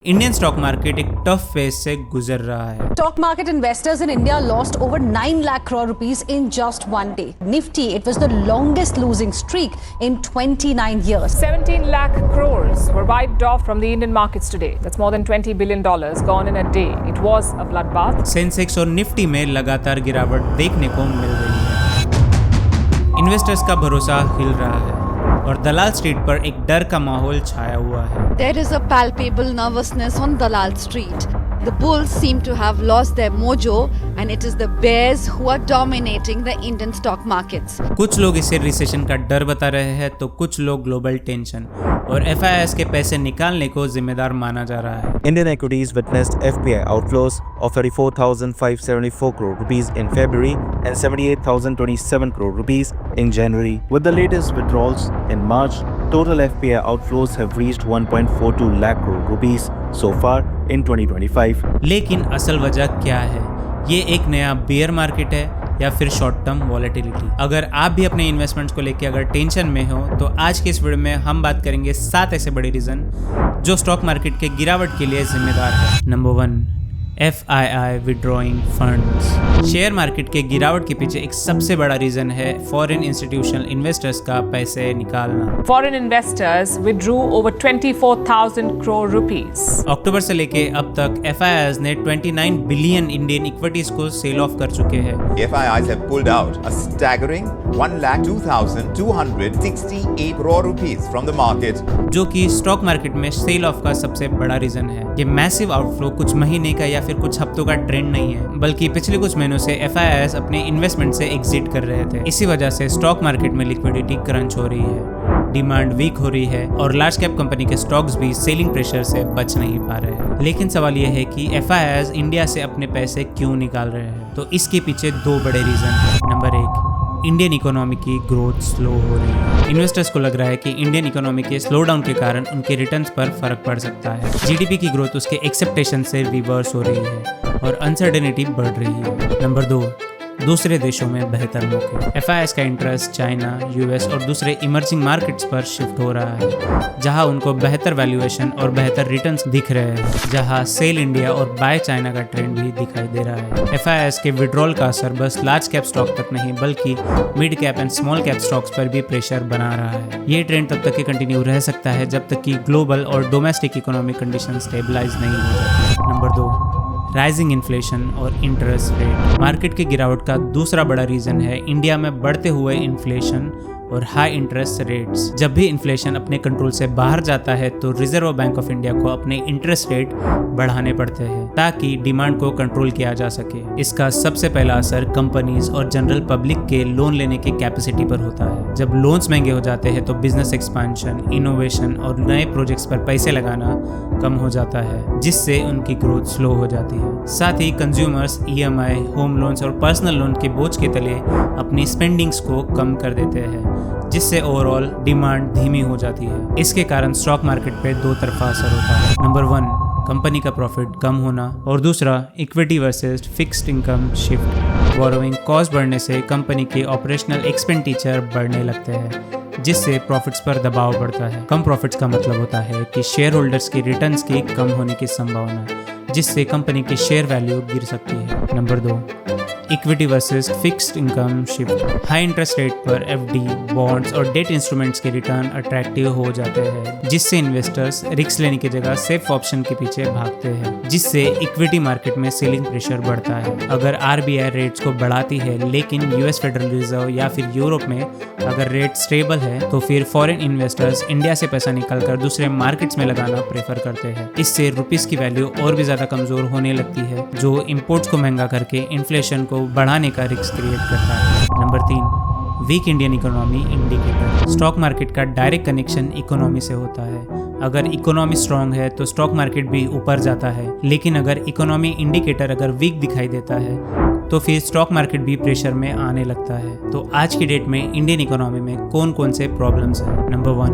Indian stock market एक tough phase से गुजर रहा है। Stock market investors in India lost over 9 lakh crore rupees in just one day. Nifty, it was the longest losing streak in 29 years. 17 lakh crores were wiped off from the Indian markets today. That's more than $20 billion gone in a day. It was a bloodbath. Sensex और Nifty में लगातार गिरावट देखने को मिल रही है। Investors का भरोसा हिल रहा है और दलाल स्ट्रीट पर एक डर का माहौल छाया हुआ है। There is a palpable nervousness on Dalal Street. The bulls seem to have lost their mojo and it is the bears who are dominating the Indian stock markets. कुछ लोग इसे रिसेशन का डर बता रहे हैं तो कुछ लोग ग्लोबल टेंशन और FIIs के पैसे निकालने को जिम्मेदार माना जा रहा है। Indian equities witnessed FPI outflows of 34,574 crore rupees in February and 78,027 crore rupees in January. With the latest withdrawals in March, total FPI outflows have reached 1.42 lakh crore rupees so far in 2025. लेकिन असल वजह क्या है? ये एक नया bear market है या फिर शॉर्ट टर्म वॉलेटिलिटी? अगर आप भी अपने इन्वेस्टमेंट्स को लेकर अगर टेंशन में हो तो आज के इस वीडियो में हम बात करेंगे 7 ऐसे बड़े रीजन जो स्टॉक मार्केट के गिरावट के लिए जिम्मेदार है। Number 1, FII withdrawing funds. Share market के गिरावट के पीछे एक सबसे बड़ा रीजन है फॉरेन इंस्टीट्यूशनल इन्वेस्टर्स का पैसे निकालना। Foreign investors withdrew over 24,000 crore rupees. अक्टूबर से लेके अब तक FIIs ने 29 बिलियन इंडियन इक्विटीज को सेल ऑफ कर चुके हैं। FIIs have pulled out a staggering 1,02,268 crore rupees from the market, जो कि स्टॉक मार्केट में सेल ऑफ का सबसे बड़ा रीजन है। ये मैसिव आउटफ्लो कुछ महीने का या फिर कुछ हफ्तों का ट्रेंड नहीं है, बल्कि पिछले कुछ महीनों से FIIs अपने इन्वेस्टमेंट से एग्जिट कर रहे थे। इसी वजह से स्टॉक मार्केट में लिक्विडिटी क्रंच हो रही है, डिमांड वीक हो रही है और लार्ज कैप कंपनी के स्टॉक्स भी सेलिंग प्रेशर से बच नहीं पा रहे हैं। लेकिन सवाल यह है कि FIIs इंडिया से अपने पैसे क्यों निकाल रहे हैं? तो इसके पीछे 2 बड़े रीजन हैं। नंबर 1, इंडियन इकोनॉमी की ग्रोथ स्लो हो रही है। इन्वेस्टर्स को लग रहा है कि इंडियन इकोनॉमी के स्लो डाउन के कारण उनके रिटर्न्स पर फर्क पड़ सकता है। GDP की ग्रोथ उसके एक्सेप्टेशन से रिवर्स हो रही है और अनसर्टेनिटी बढ़ रही है। नंबर 2, दूसरे देशों में बेहतर मौके। FIIs का इंटरेस्ट चाइना, US और दूसरे इमर्जिंग मार्केट्स पर शिफ्ट हो रहा है, जहां उनको बेहतर वैल्यूएशन और बेहतर रिटर्न्स दिख रहे हैं, जहां सेल इंडिया और बाय चाइना का ट्रेंड भी दिखाई दे रहा है। FIIs के विड्रॉल का असर बस लार्ज कैप स्टॉक तक नहीं बल्कि mid cap and small cap stocks पर भी प्रेशर बना रहा है। ये ट्रेंड तब तक कंटिन्यू रह सकता है जब तक कि ग्लोबल और डोमेस्टिक इकोनॉमिक कंडीशन स्टेबलाइज नहीं हो जाती। नंबर 2, राइजिंग इन्फ्लेशन और इंटरेस्ट रेट। मार्केट की गिरावट का दूसरा बड़ा रीजन है इंडिया में बढ़ते हुए इन्फ्लेशन और हाई इंटरेस्ट रेट्स। जब भी इन्फ्लेशन अपने कंट्रोल से बाहर जाता है तो रिजर्व बैंक ऑफ इंडिया को अपने इंटरेस्ट रेट बढ़ाने पड़ते हैं ताकि डिमांड को कंट्रोल किया जा सके। इसका सबसे पहला असर कंपनीज और जनरल पब्लिक के लोन लेने की कैपेसिटी पर होता है। जब लोन्स महंगे हो जाते हैं तो बिजनेस एक्सपेंशन, इनोवेशन और नए प्रोजेक्ट्स पर पैसे लगाना कम हो जाता है, जिससे उनकी ग्रोथ स्लो हो जाती है। साथ ही कंज्यूमर्स EMI, होम लोन्स और पर्सनल लोन के बोझ के तले अपनी स्पेंडिंग्स को कम कर देते हैं, जिससे ओवरऑल डिमांड धीमी हो जाती है। इसके कारण स्टॉक मार्केट पे 2 तरफा असर होता है। नंबर 1, कंपनी का प्रॉफिट कम होना और दूसरा, equity versus fixed income shift. Borrowing cost बढ़ने से कंपनी के ऑपरेशनल एक्सपेंडिचर बढ़ने लगते हैं, जिससे प्रॉफिट्स पर दबाव पड़ता है। कम प्रॉफिट्स का मतलब होता है कि शेयर होल्डर्स की रिटर्न्स की कम होने की संभावना, जिससे कंपनी की शेयर वैल्यू गिर सकती है। Number 2, equity versus fixed income shift. High interest rate पर FD, बॉन्ड्स और डेट इंस्ट्रूमेंट्स के रिटर्न अट्रैक्टिव हो जाते हैं, जिससे इन्वेस्टर्स रिस्क लेने की जगह सेफ ऑप्शन के पीछे भागते हैं, जिससे इक्विटी मार्केट में सेलिंग प्रेशर बढ़ता है। अगर RBI रेट्स को बढ़ाती है लेकिन US फेडरल रिजर्व या फिर यूरोप में अगर रेट स्टेबल है तो फिर फॉरेन इन्वेस्टर्स इंडिया से पैसा निकालकर दूसरे मार्केट्स में लगाना प्रेफर करते हैं। इससे रुपीस की वैल्यू और भी ज्यादा कमजोर होने लगती है, जो इंपोर्ट्स को महंगा करके इन्फ्लेशन को बढ़ाने का रिस्क क्रिएट करता है। Number 3, weak Indian economy indicator. Stock market का डायरेक्ट कनेक्शन इकोनॉमी से होता है। अगर इकोनॉमी स्ट्रांग है तो स्टॉक मार्केट भी ऊपर जाता है, लेकिन अगर इकोनॉमी इंडिकेटर अगर वीक दिखाई देता है तो फिर स्टॉक मार्केट भी प्रेशर में आने लगता है। तो आज की डेट में इंडियन इकोनॉमी में कौन कौन से प्रॉब्लम्स हैं? Number 1,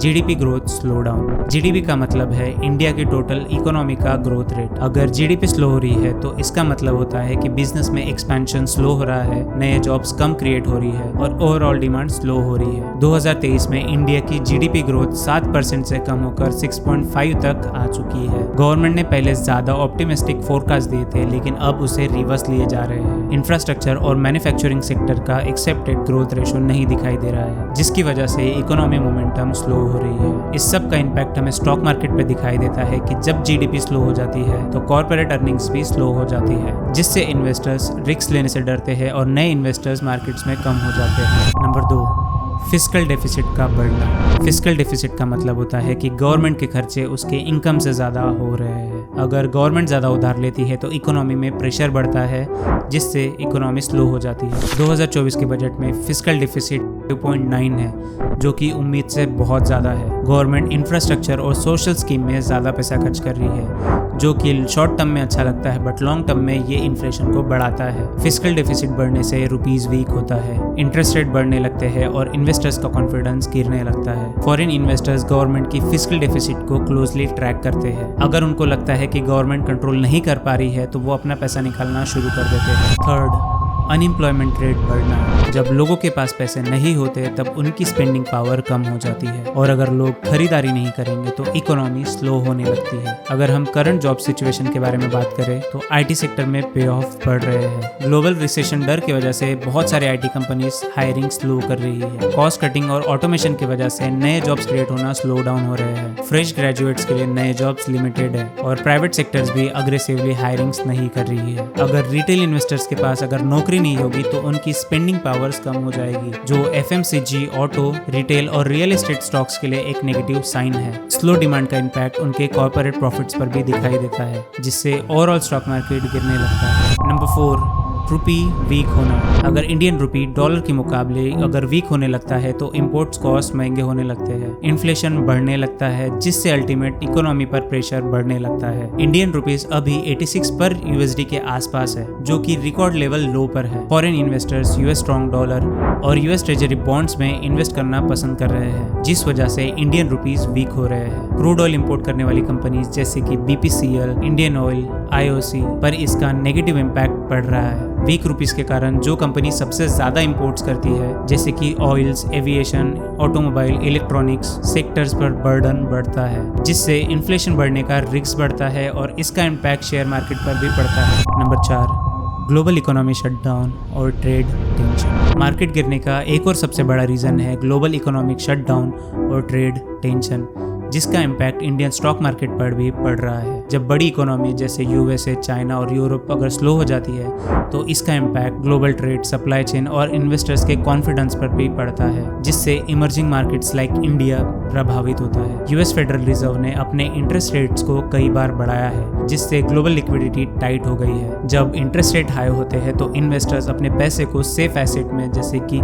GDP growth slow down. GDP का मतलब है इंडिया की टोटल इकोनॉमी का ग्रोथ रेट। अगर जीडीपी स्लो हो रही है तो इसका मतलब होता है कि बिजनेस में एक्सपेंशन स्लो हो रहा है, नए जॉब्स कम क्रिएट हो रही है और ओवरऑल डिमांड स्लो हो रही है। 2023 में इंडिया की जीडीपी ग्रोथ 7% से कम होकर 6.5 तक आ चुकी है। गवर्नमेंट ने पहले ज्यादा ऑप्टिमिस्टिक फोरकास्ट दिए थे, लेकिन अब उसे रिवर्स लिए जा रहे हैं। इंफ्रास्ट्रक्चर और मैन्युफैक्चरिंग सेक्टर का एक्सेप्टेड ग्रोथ रेशो नहीं दिखाई दे रहा है, जिसकी वजह से इकोनॉमी मोमेंटम स्लो हो रही है। इस सब का इम्पैक्ट हमें स्टॉक मार्केट पे दिखाई देता है कि जब जीडीपी स्लो हो जाती है तो कॉर्पोरेट अर्निंग्स भी स्लो हो जाती है, जिससे इन्वेस्टर्स रिस्क लेने से डरते हैं और नए इन्वेस्टर्स मार्केट्स में कम हो जाते हैं। नंबर 2, फिस्कल डेफिसिट का बढ़ना। फिस्कल डेफिसिट का मतलब होता है कि गवर्नमेंट के खर्चे उसके इनकम से ज़्यादा हो रहे हैं। अगर गवर्नमेंट ज़्यादा उधार लेती है तो इकोनॉमी में प्रेशर बढ़ता है, जिससे इकोनॉमी स्लो हो जाती है। 2024 के बजट में फिस्कल डेफिसिट 2.9 है, जो कि उम्मीद से बहुत ज़्यादा है। गवर्नमेंट इंफ्रास्ट्रक्चर और सोशल स्कीम में ज़्यादा पैसा खर्च कर रही है, जो कि शॉर्ट टर्म में अच्छा लगता है, बट लॉन्ग टर्म में ये इन्फ्लेशन को बढ़ाता है। फिस्कल डेफिसिट बढ़ने से रुपीस वीक होता है, इंटरेस्ट रेट बढ़ने लगते हैं और इन्वेस्टर्स का कॉन्फिडेंस गिरने लगता है। फॉरेन इन्वेस्टर्स गवर्नमेंट की फिस्कल डेफिसिट को क्लोजली ट्रैक करते हैं। अगर उनको लगता है कि गवर्नमेंट कंट्रोल नहीं कर पा रही है तो वो अपना पैसा निकालना शुरू कर देते हैं। थर्ड, अनएम्प्लॉयमेंट रेट बढ़ना। जब लोगों के पास पैसे नहीं होते तब उनकी स्पेंडिंग पावर कम हो जाती है, और अगर लोग खरीदारी नहीं करेंगे तो इकोनॉमी स्लो होने लगती है। अगर हम करंट जॉब सिचुएशन के बारे में बात करें तो आईटी सेक्टर में पे ऑफ बढ़ रहे हैं। ग्लोबल रिसेशन डर की वजह से बहुत सारे आईटी कंपनीज हायरिंग स्लो कर रही है। कॉस्ट कटिंग और ऑटोमेशन की वजह से नए जॉब्स क्रिएट होना स्लो डाउन हो रहे हैं। फ्रेश ग्रेजुएट्स के लिए नए जॉब्स लिमिटेड है और प्राइवेट सेक्टर्स भी अग्रेसिवली हायरिंग्स नहीं कर रही है। अगर रिटेल इन्वेस्टर्स के पास अगर नौकरी नहीं होगी तो उनकी स्पेंडिंग पावर्स कम हो जाएगी, जो एफएमसीजी, ऑटो, रिटेल और रियल एस्टेट स्टॉक्स के लिए एक नेगेटिव साइन है। स्लो डिमांड का इम्पैक्ट उनके कॉर्पोरेट प्रॉफिट्स पर भी दिखाई देता है, जिससे ओवरऑल स्टॉक मार्केट गिरने लगता है। नंबर 4, रुपी वीक होना। अगर इंडियन रुपी डॉलर के मुकाबले अगर वीक होने लगता है तो इंपोर्ट्स कॉस्ट महंगे होने लगते हैं, इन्फ्लेशन बढ़ने लगता है, जिससे अल्टीमेट इकोनॉमी पर प्रेशर बढ़ने लगता है। इंडियन रुपीस अभी 86 पर यूएसडी के आसपास है, जो कि रिकॉर्ड लेवल लो पर है। Foreign investors US strong dollar और यूएस ट्रेजरी बॉन्ड्स में इन्वेस्ट करना पसंद कर रहे हैं, जिस वजह से इंडियन रुपीस वीक हो रहे हैं। क्रूड ऑयल इंपोर्ट करने वाली कंपनीज जैसे कि बीपीसीएल, इंडियन ऑयल, आईओसी पर इसका नेगेटिव इम्पैक्ट पड़ रहा है। वीक रुपीस के कारण जो कंपनी सबसे ज्यादा इंपोर्ट्स करती है, जैसे कि oils, aviation, automobile, electronics sectors पर बर्डन बढ़ता है, जिससे इन्फ्लेशन बढ़ने का रिस्क बढ़ता है और इसका इम्पैक्ट शेयर मार्केट पर भी पड़ता है। नंबर 4, ग्लोबल इकोनॉमी शटडाउन और ट्रेड टेंशन। मार्केट गिरने का एक और सबसे बड़ा रीजन है ग्लोबल इकोनॉमिक शटडाउन और ट्रेड टेंशन, जिसका इम्पैक्ट इंडियन स्टॉक मार्केट पर भी पड़ रहा है। जब बड़ी इकोनॉमी जैसे यूएसए, चाइना और यूरोप अगर स्लो हो जाती है तो इसका impact global trade, supply chain और इन्वेस्टर्स के कॉन्फिडेंस पर भी पड़ता है, जिससे इमर्जिंग मार्केट्स लाइक इंडिया प्रभावित होता है। यूएस फेडरल रिजर्व ने अपने इंटरेस्ट रेट्स को कई बार बढ़ाया है, जिससे ग्लोबल लिक्विडिटी टाइट हो गई है। जब इंटरेस्ट रेट हाई होते हैं तो इन्वेस्टर्स अपने पैसे को सेफ एसेट में जैसे कि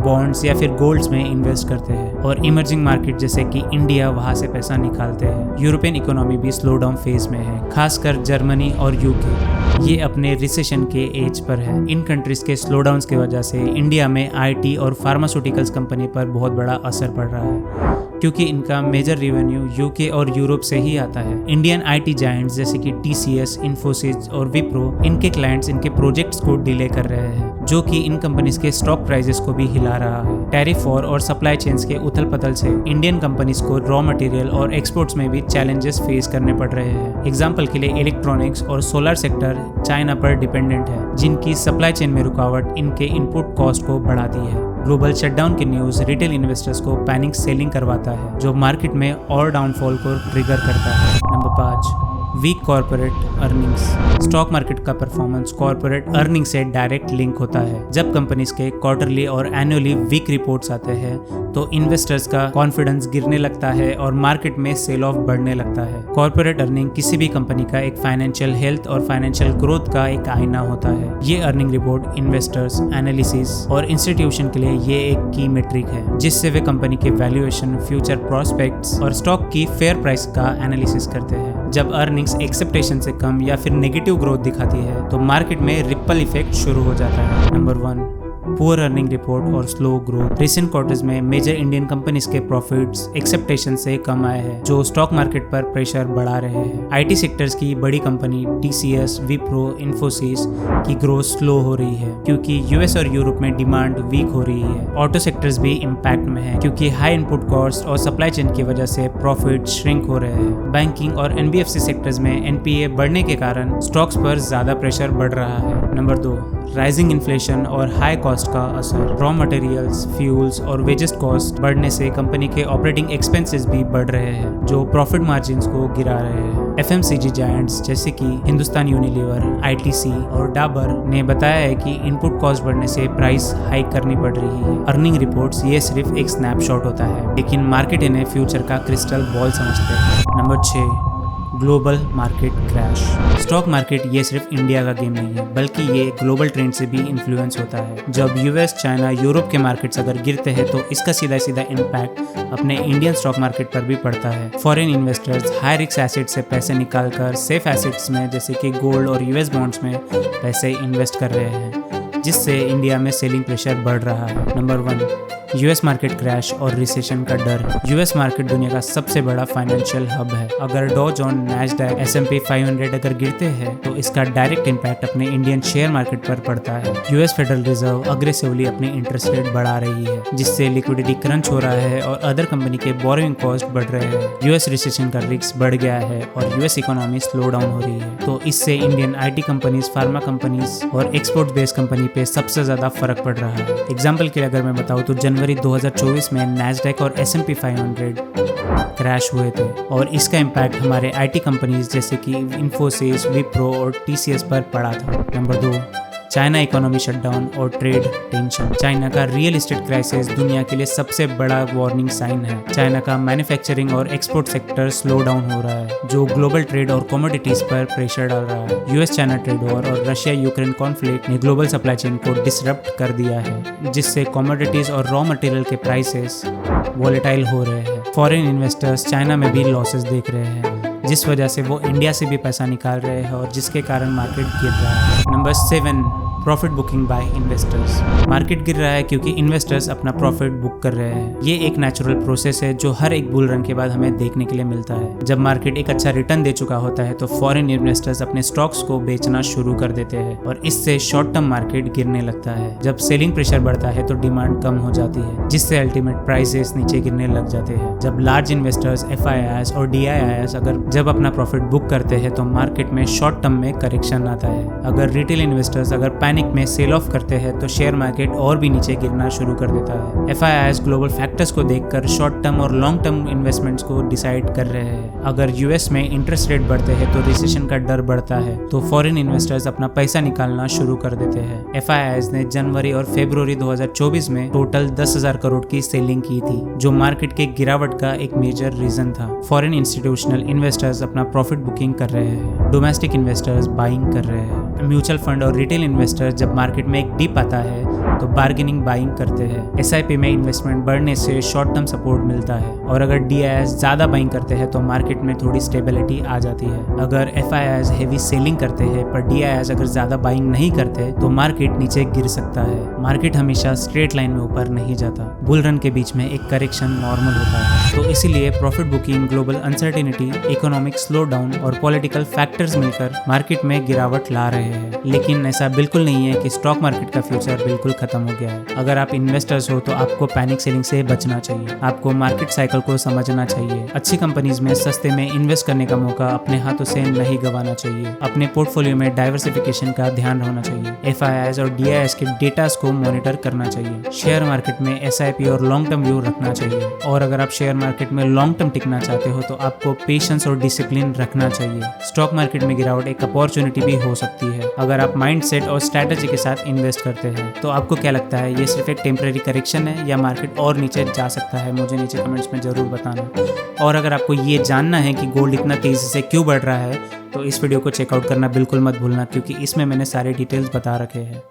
बॉन्ड्स या फिर गोल्ड्स में इन्वेस्ट करते हैं, और इमर्जिंग मार्केट जैसे कि इंडिया वहां से पैसा निकालते हैं। यूरोपियन इकोनॉमी भी स्लो डाउन फेज में है, खासकर जर्मनी और यूके। ये अपने रिसेशन के एज पर है। इन कंट्रीज के स्लो डाउन की वजह से इंडिया में आईटी और फार्मास्यूटिकल्स कंपनी पर बहुत बड़ा असर पड़ रहा है, क्योंकि इनका मेजर रेवेन्यू यूके और यूरोप से ही आता है। इंडियन आईटी जायंट्स जैसे कि टीसीएस, इन्फोसिस और विप्रो, इनके क्लाइंट्स इनके प्रोजेक्ट्स को डिले कर रहे हैं, जो कि इन कंपनीज के स्टॉक प्राइसेस को भी हिला रहा है। टैरिफ वॉर और सप्लाई चेन्स के उथल पथल से इंडियन कंपनीज को रॉ मटेरियल और एक्सपोर्ट्स में भी चैलेंजेस फेस करने पड़ रहे हैं। एग्जाम्पल के लिए इलेक्ट्रॉनिक्स और सोलर सेक्टर चाइना पर डिपेंडेंट है, जिनकी सप्लाई चेन में रुकावट इनके इनपुट कॉस्ट को बढ़ाती है। ग्लोबल शटडाउन की न्यूज रिटेल इन्वेस्टर्स को पैनिक सेलिंग करवाता है, जो मार्केट में और डाउनफॉल को ट्रिगर करता है। Number 5, weak corporate earnings. Stock market का परफॉर्मेंस कॉर्पोरेट अर्निंग से डायरेक्ट लिंक होता है। जब कंपनीज के क्वार्टरली और एनुअली वीक रिपोर्ट्स आते हैं तो इन्वेस्टर्स का कॉन्फिडेंस गिरने लगता है और मार्केट में सेल ऑफ बढ़ने लगता है। कॉर्पोरेट अर्निंग किसी भी कंपनी का एक फाइनेंशियल हेल्थ और फाइनेंशियल ग्रोथ का एक आईना होता है। ये अर्निंग रिपोर्ट इन्वेस्टर्स, एनालिसिस और इंस्टीट्यूशन के लिए ये एक की मेट्रिक है, जिससे वे कंपनी के वैल्यूएशन, फ्यूचर प्रोस्पेक्ट्स और स्टॉक की फेयर प्राइस का एनालिसिस करते हैं। जब अर्निंग्स एक्सपेक्टेशन से कम या फिर नेगेटिव ग्रोथ दिखाती है तो मार्केट में रिपल इफेक्ट शुरू हो जाता है। नंबर 1, पुअर अर्निंग रिपोर्ट और स्लो ग्रोथ। रिसेंट क्वार्टर्स में मेजर इंडियन कंपनीज के प्रॉफिट्स एक्सपेक्टेशन से कम आए हैं, जो स्टॉक मार्केट पर प्रेशर बढ़ा रहे हैं। आईटी सेक्टर्स की बड़ी कंपनी TCS, विप्रो, इन्फोसिस की ग्रोथ स्लो हो रही है क्योंकि यूएस और यूरोप में डिमांड वीक हो रही है। ऑटो सेक्टर्स भी इम्पैक्ट में है क्योंकि हाई इनपुट कॉस्ट और सप्लाई चेन की वजह से प्रॉफिट श्रिंक हो रहे हैं। बैंकिंग और NBFC सेक्टर्स में NPA बढ़ने के कारण स्टॉक्स पर ज्यादा प्रेशर बढ़ रहा है। नंबर 2, राइजिंग इन्फ्लेशन और हाई कॉस्ट का असर। रॉ मटेरियल्स, फ्यूल्स और वेजेस कॉस्ट बढ़ने से कंपनी के ऑपरेटिंग एक्सपेंसेस भी बढ़ रहे हैं, जो प्रॉफिट मार्जिन्स को गिरा रहे हैं। FMCG जायंट्स जैसे कि हिंदुस्तान यूनिलीवर, ITC और डाबर ने बताया है कि इनपुट कॉस्ट बढ़ने से प्राइस हाइक करनी पड़ रही है। अर्निंग रिपोर्ट्स ये सिर्फ एक स्नैपशॉट होता है, लेकिन मार्केट इन्हें फ्यूचर का क्रिस्टल बॉल समझते हैं। Number 6, global market crash. Stock market ये सिर्फ इंडिया का गेम नहीं है, बल्कि ये ग्लोबल ट्रेंड से भी इन्फ्लुएंस होता है। जब US, चाइना, यूरोप के मार्केट्स अगर गिरते हैं तो इसका सीधा सीधा इम्पैक्ट अपने इंडियन स्टॉक मार्केट पर भी पड़ता है। Foreign investors high risk asset से पैसे निकालकर सेफ एसेट्स में जैसे कि गोल्ड और US बॉन्ड्स में पैसे इन्वेस्ट कर रहे हैं, जिससे इंडिया में सेलिंग प्रेशर बढ़ रहा है। नंबर 1, US मार्केट क्रैश और रिसेशन का डर। US मार्केट दुनिया का सबसे बड़ा फाइनेंशियल हब है। अगर डॉ जोन्स, नैस्डैक, S&P 500 अगर गिरते हैं तो इसका डायरेक्ट इम्पैक्ट अपने इंडियन शेयर मार्केट पर पड़ता है। US फेडरल रिजर्व अग्रेसिवली अपनी इंटरेस्ट रेट बढ़ा रही है, जिससे लिक्विडिटी क्रंच हो रहा है और अदर कंपनी के बोरोइंग कॉस्ट बढ़ रहे हैं। US रिसेशन का रिस्क बढ़ गया है और US इकोनॉमी स्लो डाउन हो रही है, तो इससे Indian IT companies, pharma companies और एक्सपोर्ट बेस्ड कंपनी पे सबसे ज्यादा फर्क पड़ रहा है। एग्जाम्पल के लिए अगर मैं बताऊँ तो जनवरी 2024 में नैस्डैक और S&P 500 क्रैश हुए थे और इसका इम्पैक्ट हमारे IT कंपनीज जैसे कि इन्फोसिस, विप्रो और TCS पर पड़ा था। नंबर 2, चाइना इकोनॉमी शटडाउन और ट्रेड टेंशन। चाइना का रियल एस्टेट क्राइसिस दुनिया के लिए सबसे बड़ा वार्निंग साइन है। चाइना का मैन्युफैक्चरिंग और एक्सपोर्ट सेक्टर स्लो डाउन हो रहा है, जो ग्लोबल ट्रेड और कमोडिटीज पर प्रेशर डाल रहा है। US चाइना ट्रेड वॉर और रशिया यूक्रेन कॉन्फ्लिक्ट ने ग्लोबल सप्लाई चेन को डिसरप्ट कर दिया है, जिससे कमोडिटीज और रॉ मटेरियल के प्राइसेस वॉलेटाइल हो रहे हैं। फॉरेन इन्वेस्टर्स चाइना में भी लॉसेस देख रहे हैं, जिस वजह से वो इंडिया से भी पैसा निकाल रहे हैं और जिसके कारण मार्केट गिर रहा है। Number 7, profit booking by investors. Market गिर रहा है क्योंकि इन्वेस्टर्स अपना प्रॉफिट बुक कर रहे हैं। ये एक नेचुरल प्रोसेस है जो हर एक बुल रन के बाद हमें देखने के लिए मिलता है। जब मार्केट एक अच्छा रिटर्न दे चुका होता है तो फॉरेन इन्वेस्टर्स अपने स्टॉक्स को बेचना शुरू कर देते हैं और इससे शॉर्ट टर्म मार्केट गिरने लगता है। जब सेलिंग प्रेशर बढ़ता है तो डिमांड कम हो जाती है, जिससे अल्टीमेट प्राइसेस नीचे गिरने लग जाते हैं। जब लार्ज इन्वेस्टर्स, FIIs और DIIs जब अपना प्रॉफिट बुक करते हैं तो मार्केट में शॉर्ट टर्म में करेक्शन आता है। अगर रिटेल इन्वेस्टर्स पैनिक में सेल ऑफ करते हैं तो शेयर मार्केट और भी नीचे गिरना शुरू कर देता है। FIIs ग्लोबल फैक्टर्स को देखकर शॉर्ट टर्म और लॉन्ग टर्म इन्वेस्टमेंट्स को डिसाइड कर रहे हैं। अगर US में इंटरेस्ट रेट बढ़ते हैं तो रिसेशन का डर बढ़ता है, तो फॉरेन इन्वेस्टर्स अपना पैसा निकालना शुरू कर देते हैं। FIIs ने जनवरी और फरवरी 2024 में टोटल 10,000 करोड़ की सेलिंग की थी, जो मार्केट के गिरावट का एक मेजर रीजन था। फॉरेन इंस्टीट्यूशनल इन्वेस्टर्स अपना प्रॉफिट बुकिंग कर रहे हैं, डोमेस्टिक इन्वेस्टर्स बाइंग कर रहे हैं। म्यूचुअल फंड और रिटेल इन्वेस्टर्स जब मार्केट में एक डिप आता है तो बार्गेनिंग बाइंग करते हैं। SIP में इन्वेस्टमेंट बढ़ने से शॉर्ट टर्म सपोर्ट मिलता है, और अगर DIIs ज्यादा बाइंग करते हैं तो मार्केट में थोड़ी स्टेबिलिटी आ जाती है। अगर FIIs हेवी सेलिंग करते हैं पर DIIs अगर ज्यादा बाइंग नहीं करते तो मार्केट नीचे गिर सकता है। मार्केट हमेशा स्ट्रेट लाइन में ऊपर नहीं जाता, बुल रन के बीच में एक करेक्शन नॉर्मल होता है। तो इसीलिए profit booking, global uncertainty, economic slow down और पॉलिटिकल फैक्टर्स मिलकर मार्केट में गिरावट ला रहे हैं। लेकिन ऐसा बिल्कुल नहीं है कि स्टॉक मार्केट का फ्यूचर बिल्कुल खत्म हो गया है। अगर आप इन्वेस्टर्स हो तो आपको पैनिक सेलिंग से बचना चाहिए। आपको मार्केट साइकिल को समझना चाहिए। अच्छी कंपनीज में सस्ते में इन्वेस्ट करने का मौका अपने हाथों से नहीं गंवाना चाहिए। अपने पोर्टफोलियो में डाइवर्सिफिकेशन का ध्यान रखना चाहिए। FIIs और DIIs के डेटास को मॉनिटर करना चाहिए। शेयर मार्केट में SIP और लॉन्ग टर्म व्यू रखना चाहिए। और अगर आप शेयर मार्केट में लॉन्ग टर्म टिकना चाहते हो तो आपको पेशेंस और डिसिप्लिन रखना चाहिए। स्टॉक मार्केट में गिरावट एक अपॉर्चुनिटी भी हो सकती है अगर आप माइंडसेट और स्ट्रैटेजी के साथ इन्वेस्ट करते हैं। तो आपको क्या लगता है, ये सिर्फ एक टेम्परेरी करेक्शन है या मार्केट और नीचे जा सकता है? मुझे नीचे कमेंट्स में जरूर बताना। और अगर आपको ये जानना है कि गोल्ड इतना तेजी से क्यों बढ़ रहा है तो इस वीडियो को चेकआउट करना बिल्कुल मत भूलना, क्योंकि इसमें मैंने सारे डिटेल्स बता रखे हैं।